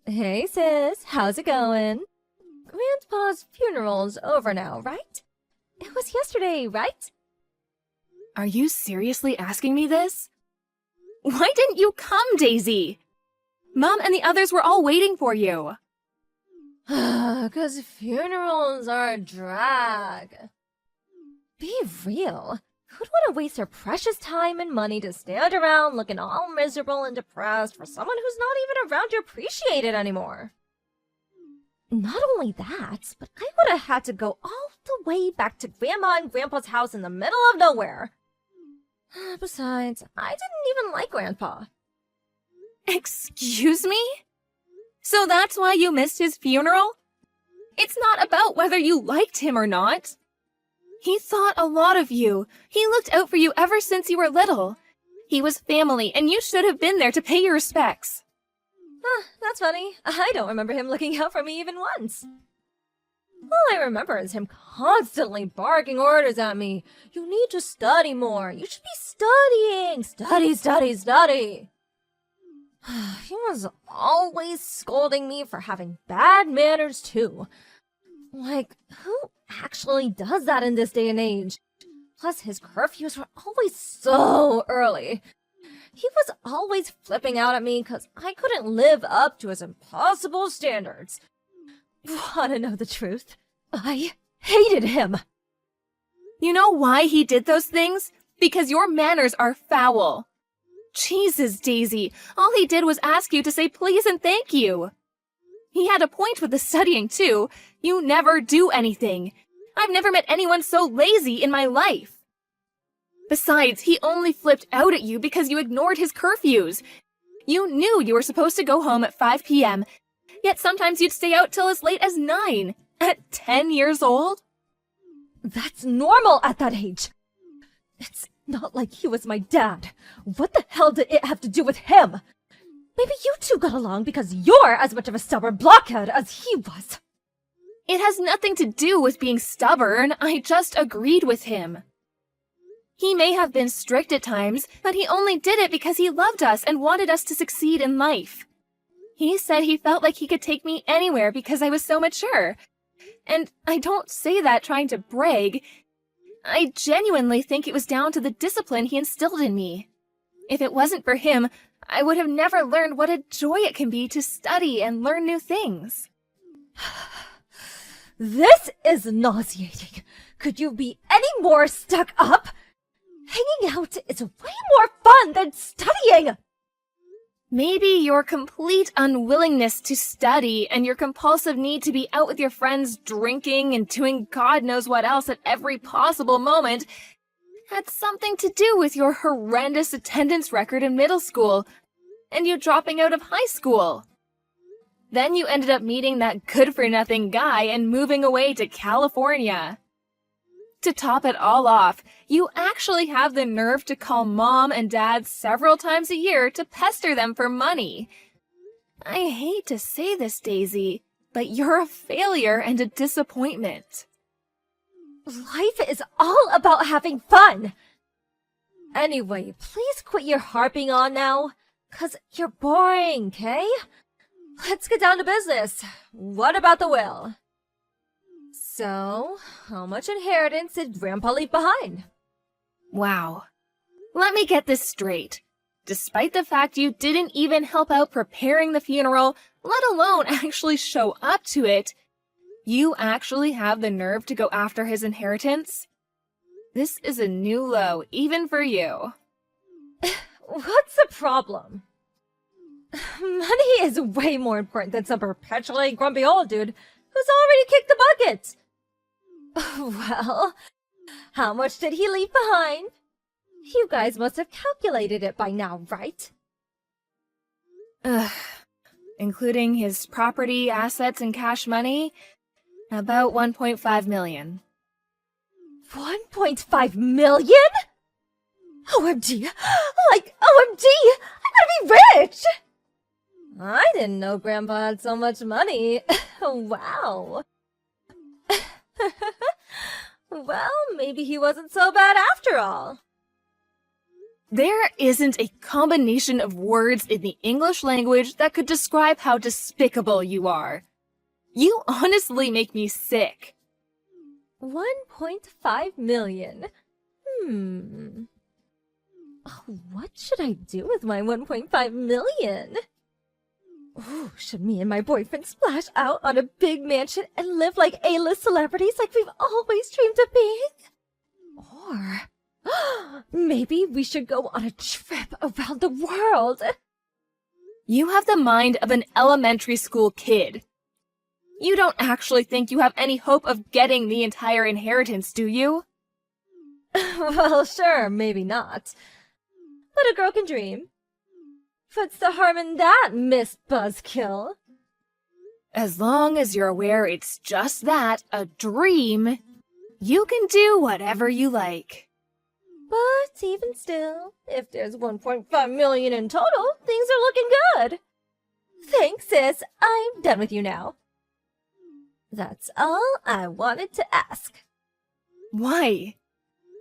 Hey sis, how's it going? Grandpa's funeral's over now, right? It was yesterday, right? Are you seriously asking me this? Why didn't you come, Daisy? Mom and the others were all waiting for you. 'Cause funerals are a drag. Be real. Who'd want to waste their precious time and money to stand around looking all miserable and depressed for someone who's not even around to appreciate it anymore? Not only that, but I would have had to go all the way back to Grandma and Grandpa's house in the middle of nowhere. Besides, I didn't even like Grandpa. Excuse me? So that's why you missed his funeral? It's not about whether you liked him or not. He thought a lot of you. He looked out for you ever since you were little. He was family, and you should have been there to pay your respects. That's funny. I don't remember him looking out for me even once. All I remember is him constantly barking orders at me. You need to study more. You should be studying. Study, study, study. He was always scolding me for having bad manners, too. Like, who actually does that in this day and age? Plus, his curfews were always so early. He was always flipping out at me because I couldn't live up to his impossible standards. Want to know the truth? I hated him. You know why he did those things? Because your manners are foul. Jesus, Daisy, all he did was ask you to say please and thank you. He had a point with the studying, too. You never do anything. I've never met anyone so lazy in my life. Besides, he only flipped out at you because you ignored his curfews. You knew you were supposed to go home at 5 p.m., yet sometimes you'd stay out till as late as 9. At 10 years old? That's normal at that age. It's not like he was my dad. What the hell did it have to do with him? Maybe you two got along because you're as much of a stubborn blockhead as he was. It has nothing to do with being stubborn. I just agreed with him. He may have been strict at times, but he only did it because he loved us and wanted us to succeed in life. He said he felt like he could take me anywhere because I was so mature. And I don't say that trying to brag. I genuinely think it was down to the discipline he instilled in me. If it wasn't for him, I would have never learned what a joy it can be to study and learn new things. This is nauseating. Could you be any more stuck up? Hanging out is way more fun than studying! Maybe your complete unwillingness to study and your compulsive need to be out with your friends drinking and doing God knows what else at every possible moment had something to do with your horrendous attendance record in middle school and you dropping out of high school. Then you ended up meeting that good-for-nothing guy and moving away to California. To top it all off, you actually have the nerve to call Mom and Dad several times a year to pester them for money. I hate to say this, Daisy, but you're a failure and a disappointment. Life is all about having fun. Anyway, please quit your harping on now, 'cause you're boring, okay? Let's get down to business. What about the will? So, how much inheritance did Grandpa leave behind? Wow. Let me get this straight. Despite the fact you didn't even help out preparing the funeral, let alone actually show up to it, you actually have the nerve to go after his inheritance? This is a new low, even for you. What's the problem? Money is way more important than some perpetually grumpy old dude who's already kicked the bucket. Well, how much did he leave behind? You guys must have calculated it by now, right? Including his property, assets, and cash money, about 1.5 million. 1.5 million? OMG! Like, OMG! I'm gonna be rich! I didn't know Grandpa had so much money. Wow. Well, maybe he wasn't so bad after all. There isn't a combination of words in the English language that could describe how despicable you are. You honestly make me sick. 1.5 million. Oh, what should I do with my 1.5 million? Ooh, should me and my boyfriend splash out on a big mansion and live like A-list celebrities like we've always dreamed of being? Or maybe we should go on a trip around the world. You have the mind of an elementary school kid. You don't actually think you have any hope of getting the entire inheritance, do you? Well, sure, maybe not. But a girl can dream. What's the harm in that, Miss Buzzkill? As long as you're aware it's just that, a dream, you can do whatever you like. But even still, if there's 1.5 million in total, things are looking good. Thanks, sis. I'm done with you now. That's all I wanted to ask. Why?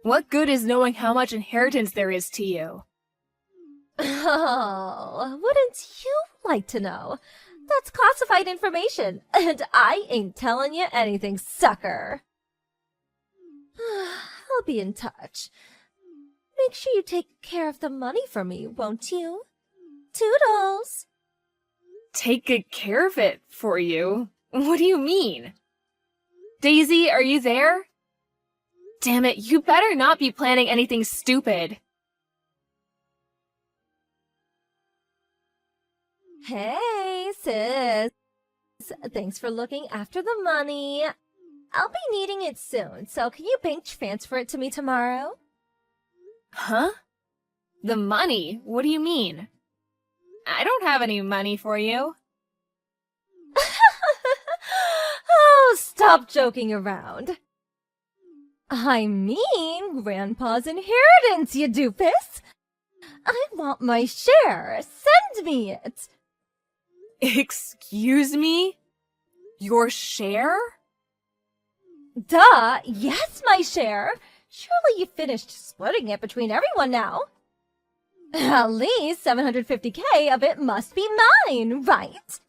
What good is knowing how much inheritance there is to you? Oh, wouldn't you like to know? That's classified information, and I ain't telling you anything, sucker. I'll be in touch. Make sure you take care of the money for me, won't you? Toodles! Take good care of it for you? What do you mean? Daisy, are you there? Damn it, you better not be planning anything stupid. Hey, sis. Thanks for looking after the money. I'll be needing it soon, so can you bank transfer it to me tomorrow? Huh? The money? What do you mean? I don't have any money for you. Oh, stop joking around. I mean Grandpa's inheritance, you doofus. I want my share. Send me it. Excuse me? Your share? Duh, yes, my share. Surely you finished splitting it between everyone now. At least 750K of it must be mine, right?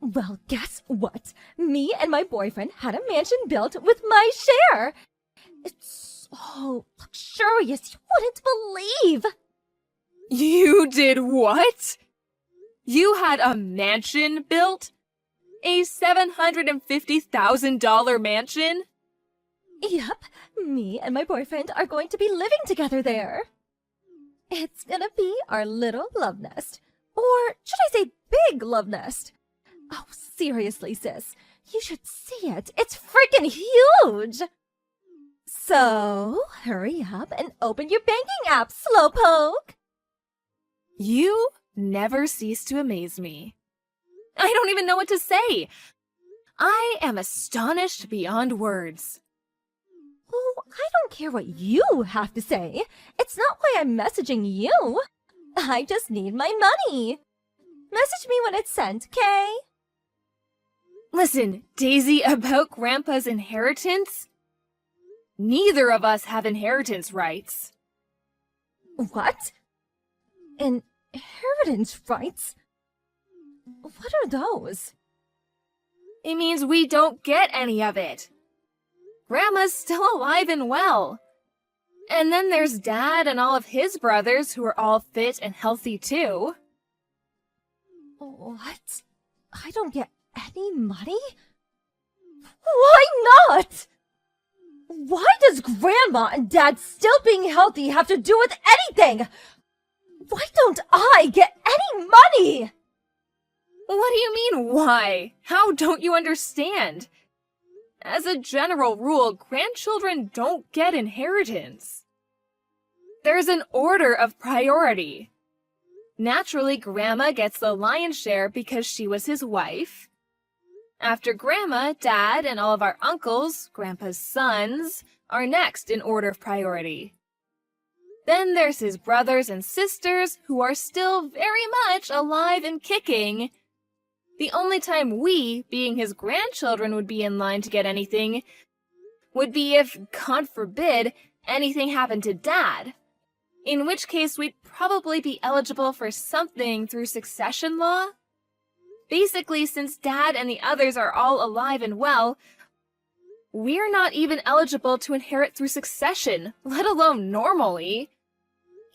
Well, guess what? Me and my boyfriend had a mansion built with my share. It's so luxurious you wouldn't believe. You did what? You had a mansion built? A $750,000 mansion? Yep, me and my boyfriend are going to be living together there. It's gonna be our little love nest. Or should I say big love nest? Oh, seriously, sis. You should see it. It's freaking huge! So, hurry up and open your banking app, Slowpoke! You never cease to amaze me. I don't even know what to say. I am astonished beyond words. Oh, I don't care what you have to say. It's not why I'm messaging you. I just need my money. Message me when it's sent, Kay? Listen, Daisy, about Grandpa's inheritance? Neither of us have inheritance rights. What? Inheritance rights? What are those? It means we don't get any of it. Grandma's still alive and well. And then there's Dad and all of his brothers who are all fit and healthy too. What? I don't get any money? Why not? Why does Grandma and Dad still being healthy have to do with anything? Why don't I get any money? What do you mean, why? How don't you understand? As a general rule, grandchildren don't get inheritance. There's an order of priority. Naturally, Grandma gets the lion's share because she was his wife. After Grandma, Dad, and all of our uncles, Grandpa's sons, are next in order of priority. Then there's his brothers and sisters, who are still very much alive and kicking. The only time we, being his grandchildren, would be in line to get anything would be if, God forbid, anything happened to Dad. In which case, we'd probably be eligible for something through succession law. Basically, since Dad and the others are all alive and well, we're not even eligible to inherit through succession, let alone normally.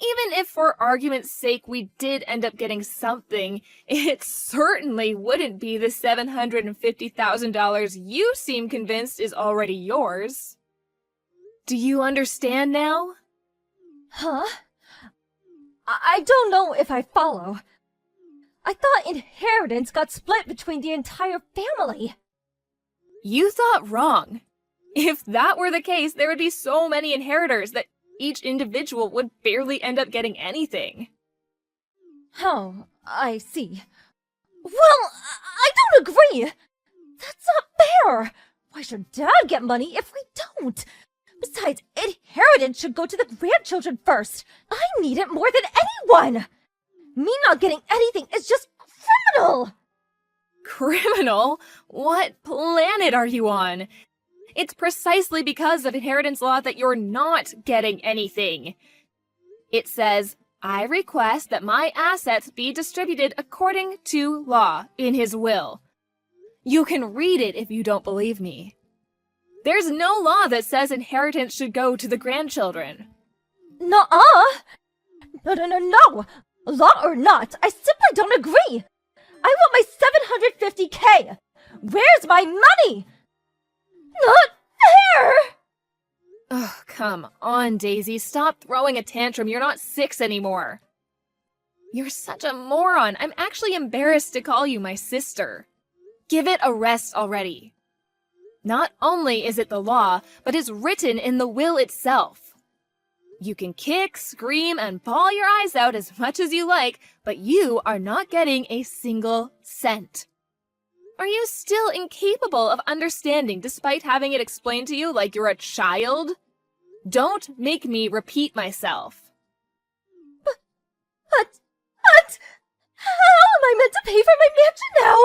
Even if for argument's sake we did end up getting something, it certainly wouldn't be the $750,000 you seem convinced is already yours. Do you understand now? Huh? I don't know if I follow. I thought inheritance got split between the entire family. You thought wrong. If that were the case, there would be so many inheritors that each individual would barely end up getting anything. Oh, I see. Well, I don't agree! That's not fair! Why should Dad get money if we don't? Besides, inheritance should go to the grandchildren first. I need it more than anyone! Me not getting anything is just criminal! Criminal? What planet are you on? It's precisely because of inheritance law that you're not getting anything. It says, I request that my assets be distributed according to law in his will. You can read it if you don't believe me. There's no law that says inheritance should go to the grandchildren. Nuh-uh! No. Law or not, I simply don't agree. I want my $750K. Where's my money? Not fair! Oh, come on, Daisy. Stop throwing a tantrum. You're not 6 anymore. You're such a moron. I'm actually embarrassed to call you my sister. Give it a rest already. Not only is it the law, but it's written in the will itself. You can kick, scream, and bawl your eyes out as much as you like, but you are not getting a single cent. Are you still incapable of understanding despite having it explained to you like you're a child? Don't make me repeat myself. But, how am I meant to pay for my mansion now?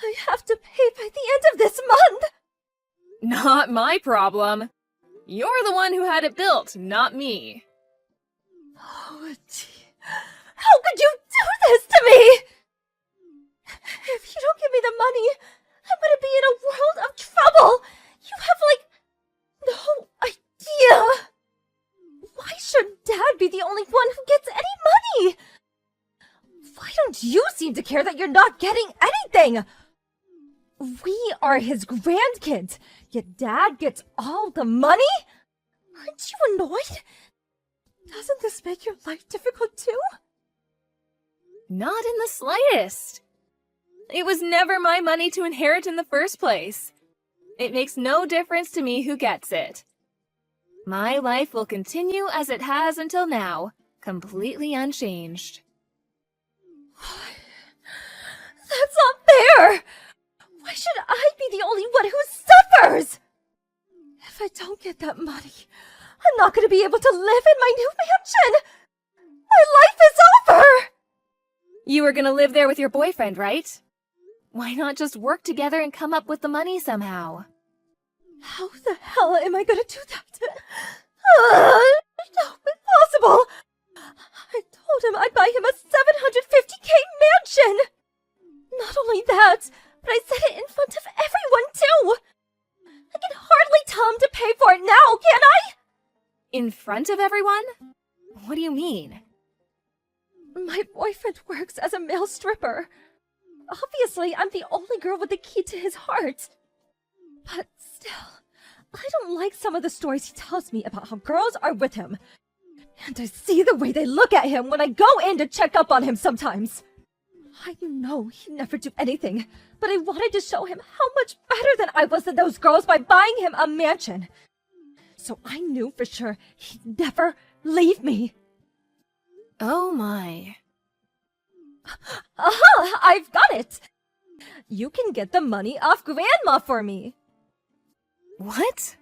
I have to pay by the end of this month. Not my problem. You're the one who had it built, not me. Oh, gee. How could you do this to me? If you don't give me the money, I'm gonna be in a world of trouble. You have, no idea. Why should Dad be the only one who gets any money? Why don't you seem to care that you're not getting anything? We are his grandkids, yet Dad gets all the money? Aren't you annoyed? Doesn't this make your life difficult too? Not in the slightest. It was never my money to inherit in the first place. It makes no difference to me who gets it. My life will continue as it has until now, completely unchanged. That's not fair! Why should I be the only one who suffers? If I don't get that money, I'm not going to be able to live in my new mansion! My life is over! You were gonna live there with your boyfriend, right? Why not just work together and come up with the money somehow? How the hell am I going to do that? No, impossible! I told him I'd buy him a $750K mansion! Not only that, but I said it in front of everyone, too! I can hardly tell him to pay for it now, can I? In front of everyone? What do you mean? My boyfriend works as a male stripper. Obviously, I'm the only girl with the key to his heart. But still, I don't like some of the stories he tells me about how girls are with him. And I see the way they look at him when I go in to check up on him sometimes. I know he'd never do anything, but I wanted to show him how much better than I was than those girls by buying him a mansion. So I knew for sure he'd never leave me. Oh my. Aha! I've got it! You can get the money off Grandma for me. What?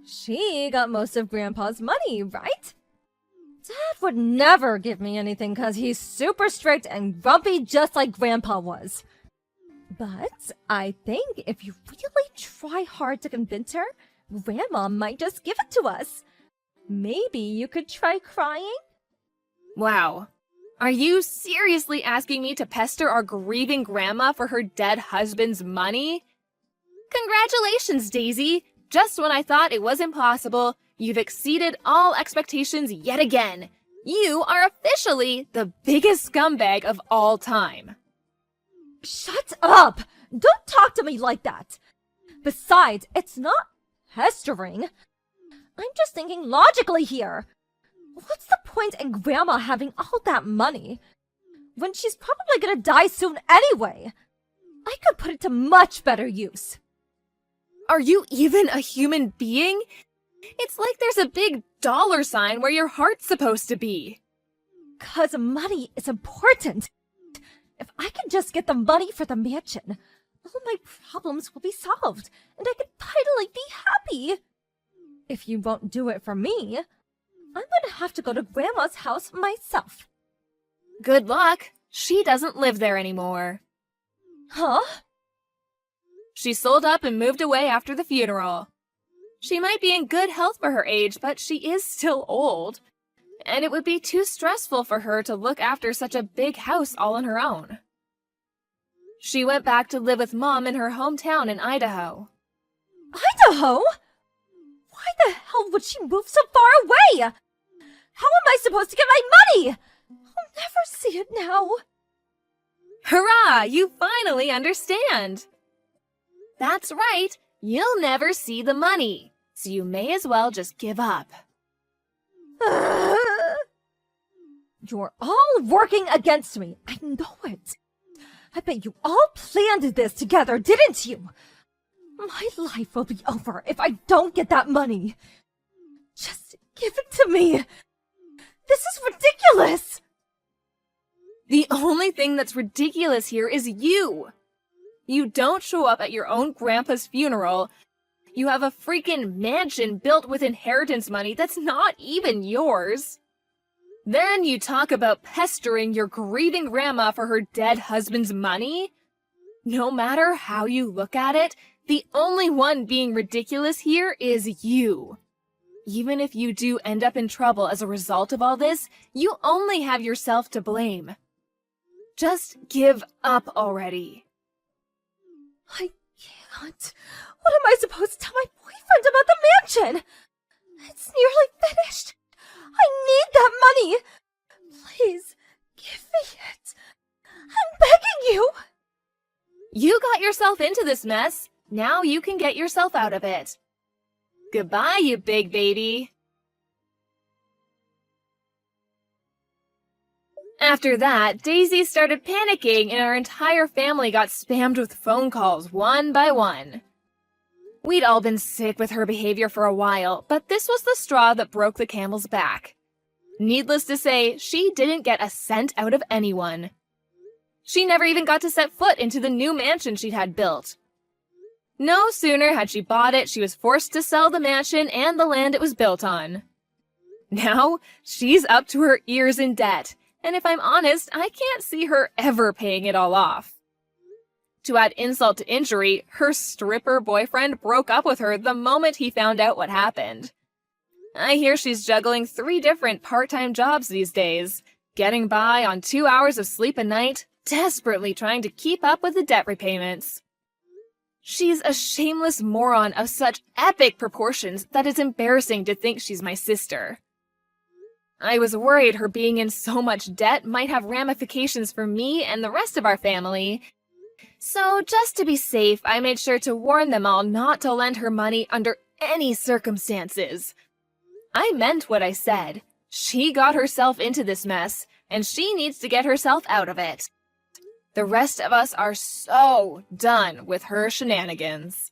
She got most of Grandpa's money, right? Dad would never give me anything because he's super strict and grumpy just like Grandpa was. But I think if you really try hard to convince her, Grandma might just give it to us. Maybe you could try crying? Wow. Are you seriously asking me to pester our grieving grandma for her dead husband's money? Congratulations, Daisy! Just when I thought it was impossible, you've exceeded all expectations yet again. You are officially the biggest scumbag of all time. Shut up! Don't talk to me like that! Besides, it's not pestering. I'm just thinking logically here. What's the point in Grandma having all that money when she's probably gonna die soon anyway? I could put it to much better use. Are you even a human being? It's like there's a big dollar sign where your heart's supposed to be. 'Cause money is important. If I can just get the money for the mansion, all my problems will be solved, and I could finally be happy. If you won't do it for me, I'm gonna have to go to Grandma's house myself. Good luck. She doesn't live there anymore. Huh? She sold up and moved away after the funeral. She might be in good health for her age, but she is still old. And it would be too stressful for her to look after such a big house all on her own. She went back to live with Mom in her hometown in Idaho. Idaho? Why the hell would she move so far away? How am I supposed to get my money? I'll never see it now. Hurrah! You finally understand! That's right! You'll never see the money, so you may as well just give up. You're all working against me. I know it. I bet you all planned this together, didn't you? My life will be over if I don't get that money. Just give it to me. This is ridiculous. The only thing that's ridiculous here is you. You don't show up at your own grandpa's funeral. You have a freaking mansion built with inheritance money that's not even yours. Then you talk about pestering your grieving grandma for her dead husband's money? No matter how you look at it, the only one being ridiculous here is you. Even if you do end up in trouble as a result of all this, you only have yourself to blame. Just give up already. I can't. What am I supposed to tell my boyfriend about the mansion? It's nearly finished. I need that money. Please, give me it. I'm begging you. You got yourself into this mess. Now you can get yourself out of it. Goodbye, you big baby. After that, Daisy started panicking and our entire family got spammed with phone calls one by one. We'd all been sick with her behavior for a while, but this was the straw that broke the camel's back. Needless to say, she didn't get a cent out of anyone. She never even got to set foot into the new mansion she'd had built. No sooner had she bought it, she was forced to sell the mansion and the land it was built on. Now, she's up to her ears in debt, and if I'm honest, I can't see her ever paying it all off. To add insult to injury, her stripper boyfriend broke up with her the moment he found out what happened. I hear she's juggling 3 different part-time jobs these days, getting by on 2 hours of sleep a night, desperately trying to keep up with the debt repayments. She's a shameless moron of such epic proportions that it's embarrassing to think she's my sister. I was worried her being in so much debt might have ramifications for me and the rest of our family. So just to be safe, I made sure to warn them all not to lend her money under any circumstances. I meant what I said. She got herself into this mess, and she needs to get herself out of it. The rest of us are so done with her shenanigans.